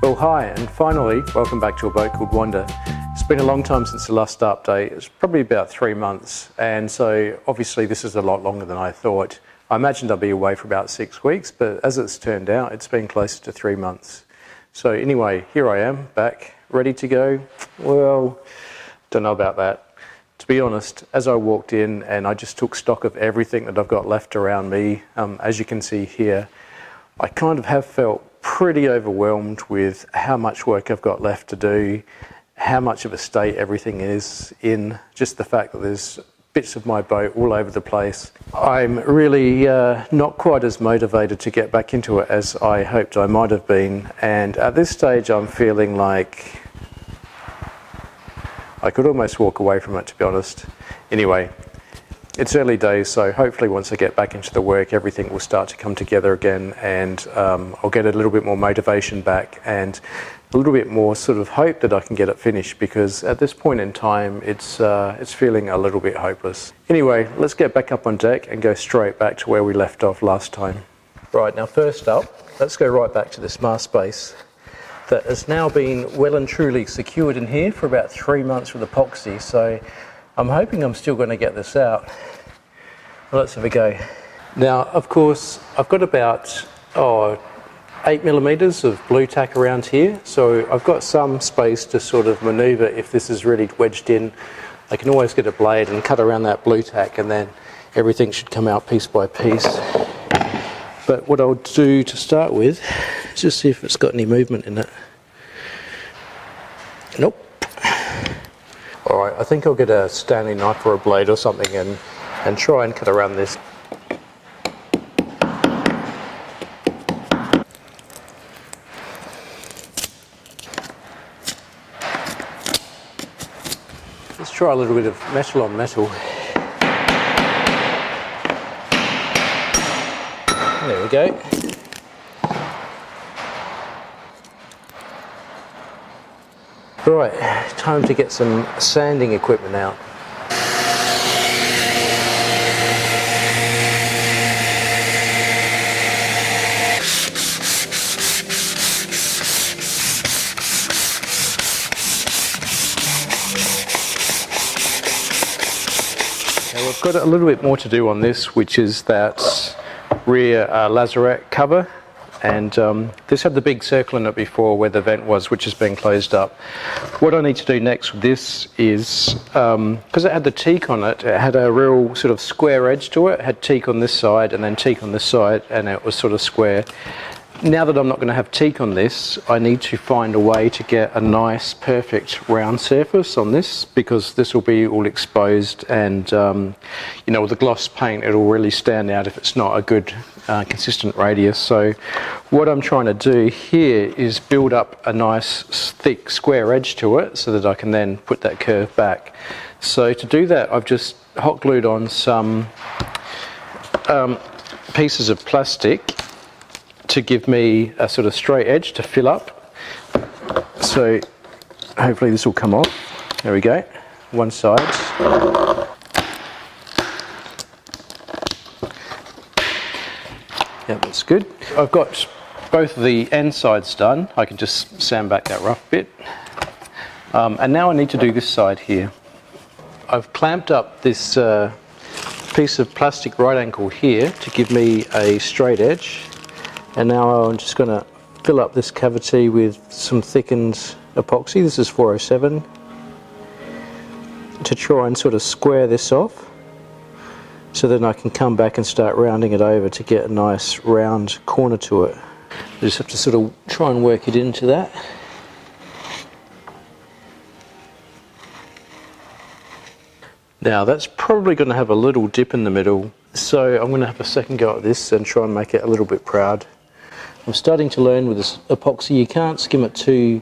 Well, hi, and finally, welcome back to a boat called Wanda. It's been a long time since the last update. It's probably about 3 months, and so obviously this is a lot longer than I thought. I imagined I'd be away for about 6 weeks, but as it's turned out, it's been closer to 3 months. So anyway, here I am, back, ready to go. Well, don't know about that. To be honest, as I walked in and I just took stock of everything that I've got left around me, as you can see here, I kind of have felt pretty overwhelmed with how much work I've got left to do, how much of a state everything is in, just the fact that there's bits of my boat all over the place. I'm really not quite as motivated to get back into it as I hoped I might have been, and at this stage I'm feeling like I could almost walk away from it, to be honest. Anyway, it's early days, so hopefully once I get back into the work, everything will start to come together again, and I'll get a little bit more motivation back and a little bit more sort of hope that I can get it finished, because at this point in time, it's feeling a little bit hopeless. Anyway, let's get back up on deck and go straight back to where we left off last time. Right, now first up, let's go right back to this mast space that has now been well and truly secured in here for about 3 months with epoxy, so I'm hoping I'm still going to get this out. Well, let's have a go. Now, of course, I've got about 8mm of blue tack around here, so I've got some space to sort of manoeuvre if this is really wedged in. I can always get a blade and cut around that blue tack, and then everything should come out piece by piece. But what I'll do to start with is just see if it's got any movement in it. Nope. Alright, I think I'll get a Stanley knife or a blade or something and try and cut around this. Let's try a little bit of metal on metal. There we go. Right, time to get some sanding equipment out. Now we've got a little bit more to do on this, which is that rear lazarette cover, and this had the big circle in it before where the vent was, which has been closed up. What I need to do next with this is, because it had the teak on it, it had a real sort of square edge to it. It had teak on this side and then teak on this side, and it was sort of square. Now that I'm not going to have teak on this, I need to find a way to get a nice perfect round surface on this, because this will be all exposed, and you know, with the gloss paint it'll really stand out if it's not a good consistent radius. So what I'm trying to do here is build up a nice thick square edge to it so that I can then put that curve back. So to do that, I've just hot glued on some pieces of plastic to give me a sort of straight edge to fill up. So hopefully this will come off. There we go, one side. Yeah, that's good. I've got both of the end sides done. I can just sand back that rough bit. And now I need to do this side here. I've clamped up this piece of plastic right angle here to give me a straight edge. And now I'm just going to fill up this cavity with some thickened epoxy. This is 407, to try and sort of square this off, so then I can come back and start rounding it over to get a nice round corner to it. I just have to sort of try and work it into that. Now that's probably going to have a little dip in the middle, so I'm going to have a second go at this and try and make it a little bit proud. I'm starting to learn with this epoxy, you can't skim it too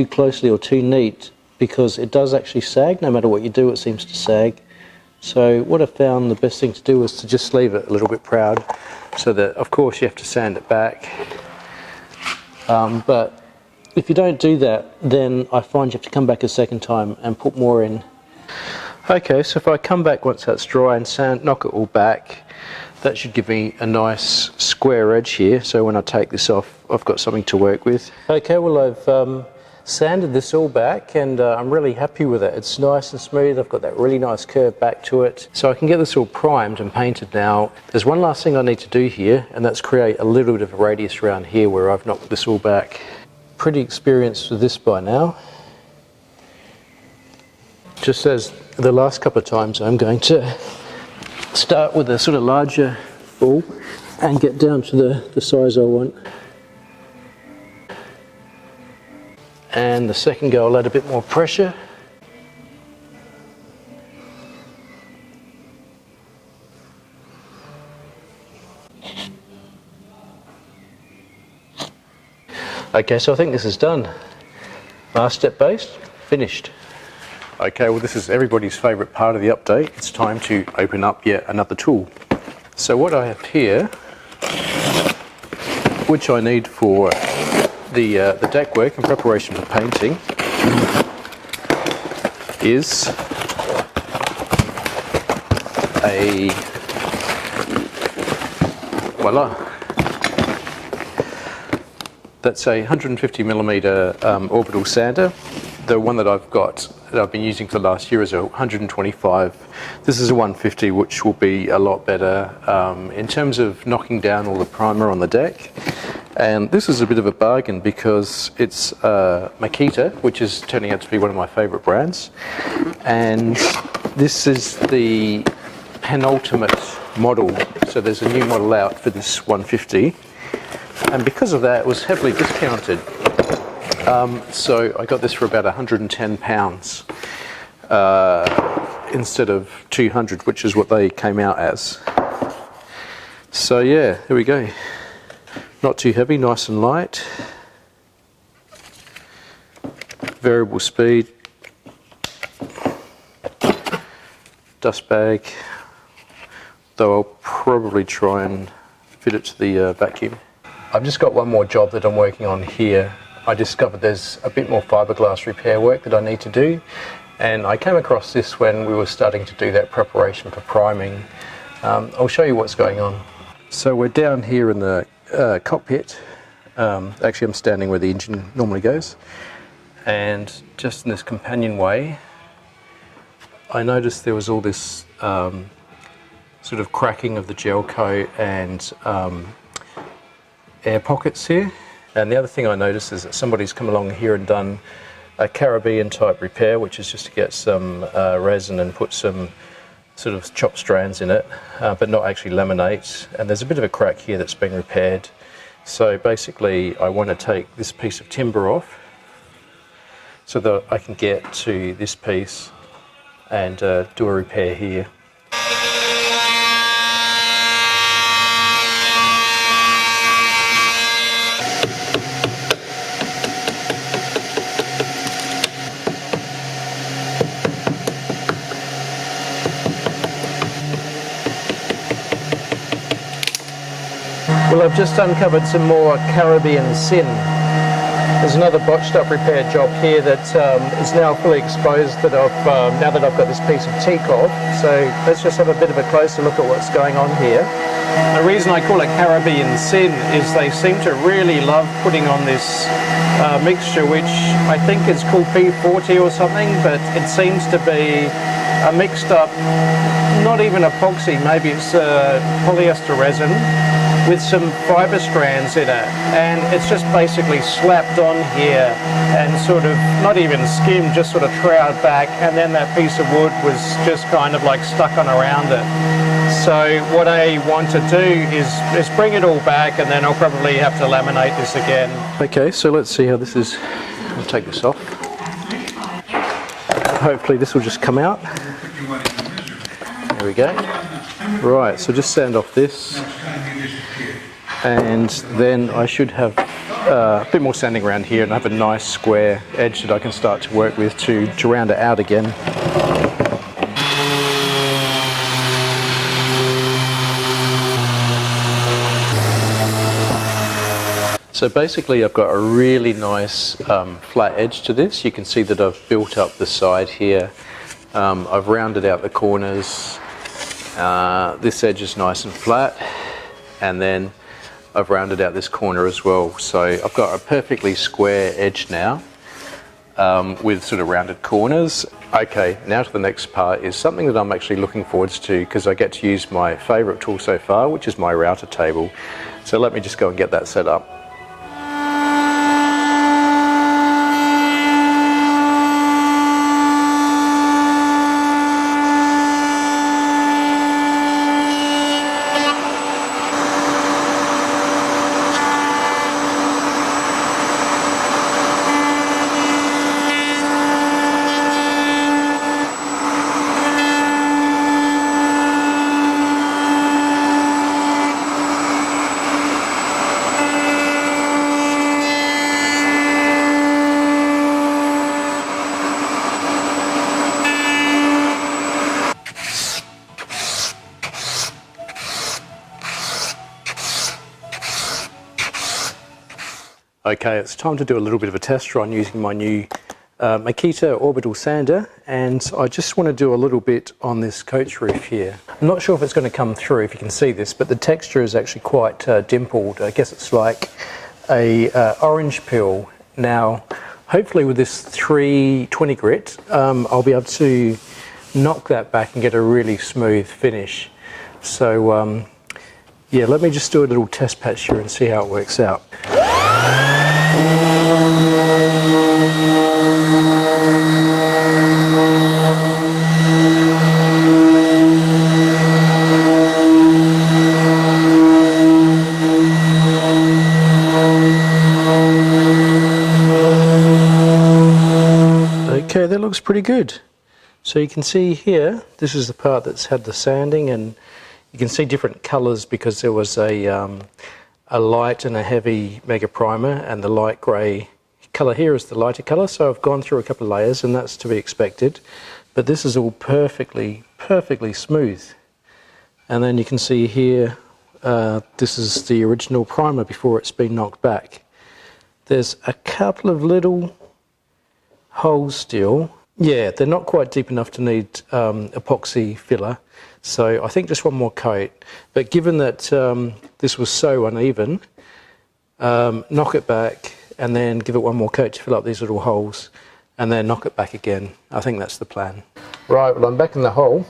closely or too neat, because it does actually sag. No matter what you do, it seems to sag. So what I found the best thing to do is to just leave it a little bit proud, so that of course you have to sand it back. But if you don't do that, then I find you have to come back a second time and put more in. Okay, so if I come back once that's dry and knock it all back, That should give me a nice square edge here, so when I take this off, I've got something to work with. Okay, well I've sanded this all back, and I'm really happy with it. It's nice and smooth. I've got that really nice curve back to it, so I can get this all primed and painted now. There's one last thing I need to do here, and that's create a little bit of a radius around here where I've knocked this all back. Pretty experienced with this by now. Just as the last couple of times, I'm going to start with a sort of larger ball and get down to the size I want. And the second go, I'll add a bit more pressure. Okay, so I think this is done. Last step based, finished. Okay, well this is everybody's favourite part of the update. It's time to open up yet another tool. So what I have here, which I need for the deck work in preparation for painting, is a, voila, that's a 150mm orbital sander. The one that I've got, that I've been using for the last year, is a 125. This is a 150, which will be a lot better in terms of knocking down all the primer on the deck. And this is a bit of a bargain because it's Makita, which is turning out to be one of my favourite brands. And this is the penultimate model. So there's a new model out for this 150. And because of that, it was heavily discounted. So I got this for about £110 instead of 200, which is what they came out as. So yeah, there we go. Not too heavy, nice and light. Variable speed. Dust bag. Though I'll probably try and fit it to the vacuum. I've just got one more job that I'm working on here. I discovered there's a bit more fiberglass repair work that I need to do, and I came across this when we were starting to do that preparation for priming. I'll show you what's going on. So we're down here in the cockpit. Actually I'm standing where the engine normally goes, and just in this companionway I noticed there was all this sort of cracking of the gel coat and air pockets here. And the other thing I noticed is that somebody's come along here and done a Caribbean type repair, which is just to get some resin and put some sort of chopped strands in it, but not actually laminate. And there's a bit of a crack here that's been repaired. So basically I want to take this piece of timber off so that I can get to this piece and do a repair here. Well, I've just uncovered some more Caribbean sin. There's another botched up repair job here that is now fully exposed that now that I've got this piece of teak off. So let's just have a bit of a closer look at what's going on here. The reason I call it Caribbean sin is they seem to really love putting on this mixture, which I think is called P40 or something, but it seems to be a mixed up, not even epoxy, maybe it's polyester resin with some fibre strands in it, and it's just basically slapped on here and sort of not even skimmed, just sort of troweled back, and then that piece of wood was just kind of like stuck on around it. So what I want to do is bring it all back, and then I'll probably have to laminate this again. Okay, so let's see how this is. I'll take this off. Hopefully this will just come out. There we go. Right, so just sand off this, and then I should have a bit more sanding around here and have a nice square edge that I can start to work with to round it out again. So basically I've got a really nice flat edge to this. You can see that I've built up the side here. I've rounded out the corners. This edge is nice and flat, and then I've rounded out this corner as well. So I've got a perfectly square edge now with sort of rounded corners. Okay, now to the next part is something that I'm actually looking forward to, because I get to use my favourite tool so far, which is my router table. So let me just go and get that set up. Okay, it's time to do a little bit of a test run using my new Makita orbital sander, and I just want to do a little bit on this coach roof here. I'm not sure if it's going to come through, if you can see this, but the texture is actually quite dimpled. I guess it's like a orange peel. Now, hopefully with this 320 grit, I'll be able to knock that back and get a really smooth finish. So yeah, let me just do a little test patch here and see how it works out. Okay, that looks pretty good. So you can see here, this is the part that's had the sanding, and you can see different colours because there was a light and a heavy mega primer, and the light grey colour here is the lighter colour. So I've gone through a couple of layers, and that's to be expected. But this is all perfectly smooth. And then you can see here, this is the original primer before it's been knocked back. There's a couple of little holes still. Yeah, they're not quite deep enough to need epoxy filler. So I think just one more coat. But given that this was so uneven, knock it back and then give it one more coat to fill up these little holes, and then knock it back again. I think that's the plan. Right, well, I'm back in the hole.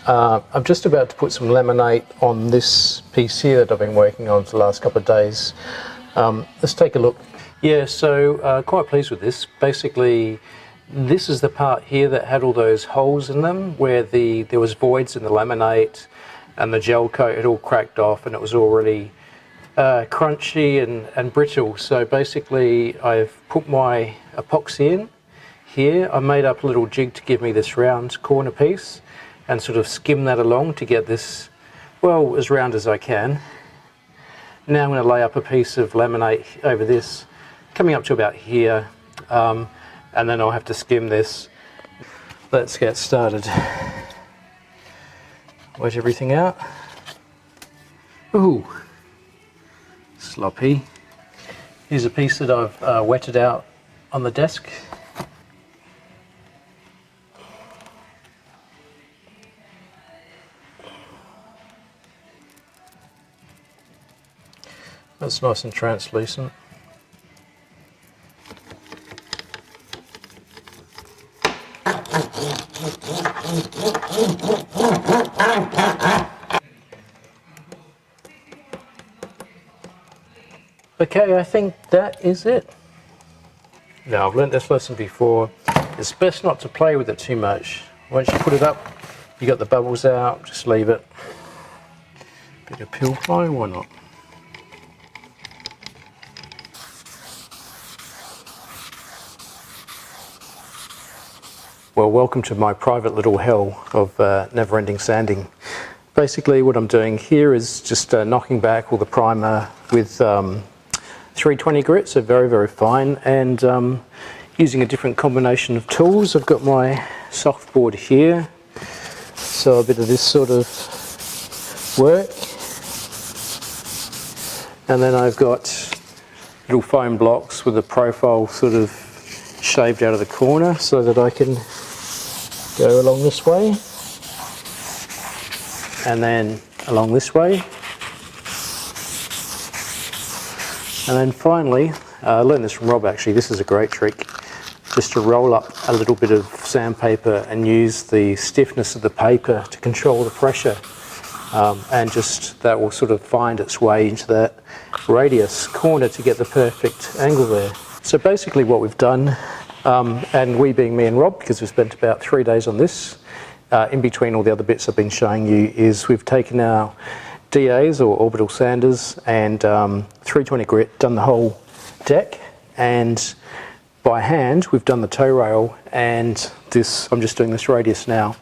I'm just about to put some laminate on this piece here that I've been working on for the last couple of days. Let's take a look. Yeah, so quite pleased with this. Basically, this is the part here that had all those holes in them where there was voids in the laminate, and the gel coat had all cracked off, and it was all really crunchy and brittle. So basically I've put my epoxy in here. I made up a little jig to give me this round corner piece and sort of skim that along to get this, well, as round as I can. Now I'm going to lay up a piece of laminate over this, coming up to about here, and then I'll have to skim this. Let's get started. Wet everything out. Ooh, sloppy. Here's a piece that I've wetted out on the desk. That's nice and translucent. Okay, I think that is it. Now, I've learnt this lesson before. It's best not to play with it too much. Once you put it up, you got the bubbles out, just leave it. Bit of peel ply, why not? Well, welcome to my private little hell of never-ending sanding. Basically what I'm doing here is just knocking back all the primer with 320 grit, so very, very fine, and using a different combination of tools. I've got my softboard here, so a bit of this sort of work. And then I've got little foam blocks with a profile sort of shaved out of the corner so that I can go along this way. and then along this way. And then finally, I learned this from Rob actually, this is a great trick, just to roll up a little bit of sandpaper and use the stiffness of the paper to control the pressure. And just that will sort of find its way into that radius corner to get the perfect angle there. So basically what we've done, and we being me and Rob, because we've spent about 3 days on this, in between all the other bits I've been showing you, is we've taken our DAs or orbital sanders and 320 grit, done the whole deck, and by hand we've done the toe rail, and this, I'm just doing this radius now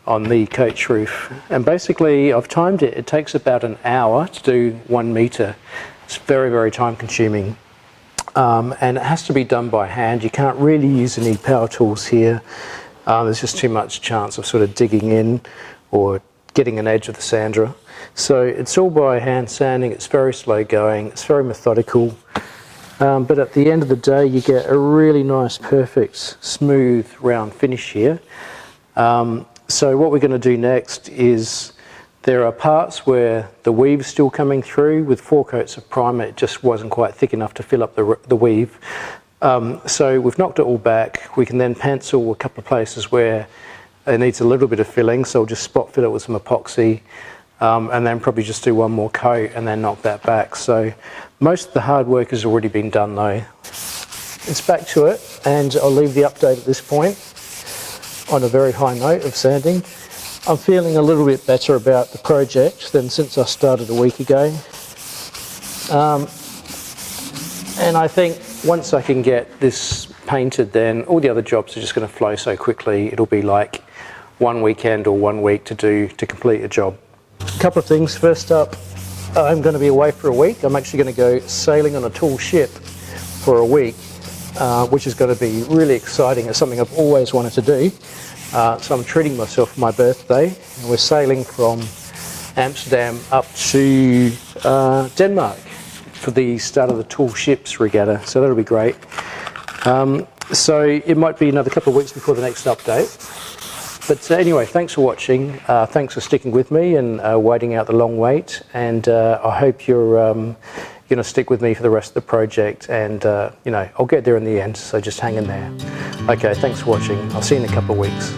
on the coach roof. And basically I've timed it, it takes about an hour to do 1 metre. It's very, very time consuming. And it has to be done by hand. You can't really use any power tools here. There's just too much chance of sort of digging in or getting an edge of the sander. So it's all by hand sanding, it's very slow going, it's very methodical. But at the end of the day you get a really nice, perfect, smooth, round finish here. So what we're going to do next is, there are parts where the weave's still coming through. With 4 coats of primer it just wasn't quite thick enough to fill up the weave. So we've knocked it all back. We can then pencil a couple of places where it needs a little bit of filling, so we'll just spot fill it with some epoxy, and then probably just do 1 more coat and then knock that back. So most of the hard work has already been done though. It's back to it, and I'll leave the update at this point on a very high note of sanding. I'm feeling a little bit better about the project than since I started a week ago. And I think once I can get this painted, then all the other jobs are just going to flow so quickly. It'll be like 1 weekend or 1 week to complete a job. A couple of things. First up, I'm going to be away for a week. I'm actually going to go sailing on a tall ship for a week, which is going to be really exciting. It's something I've always wanted to do. So I'm treating myself for my birthday, and we're sailing from Amsterdam up to Denmark for the start of the Tall Ships Regatta, so that'll be great. So it might be another couple of weeks before the next update. But anyway, thanks for watching, thanks for sticking with me and waiting out the long wait, and I hope you're going to stick with me for the rest of the project, and you know, I'll get there in the end, so just hang in there. Okay, thanks for watching. I'll see you in a couple of weeks.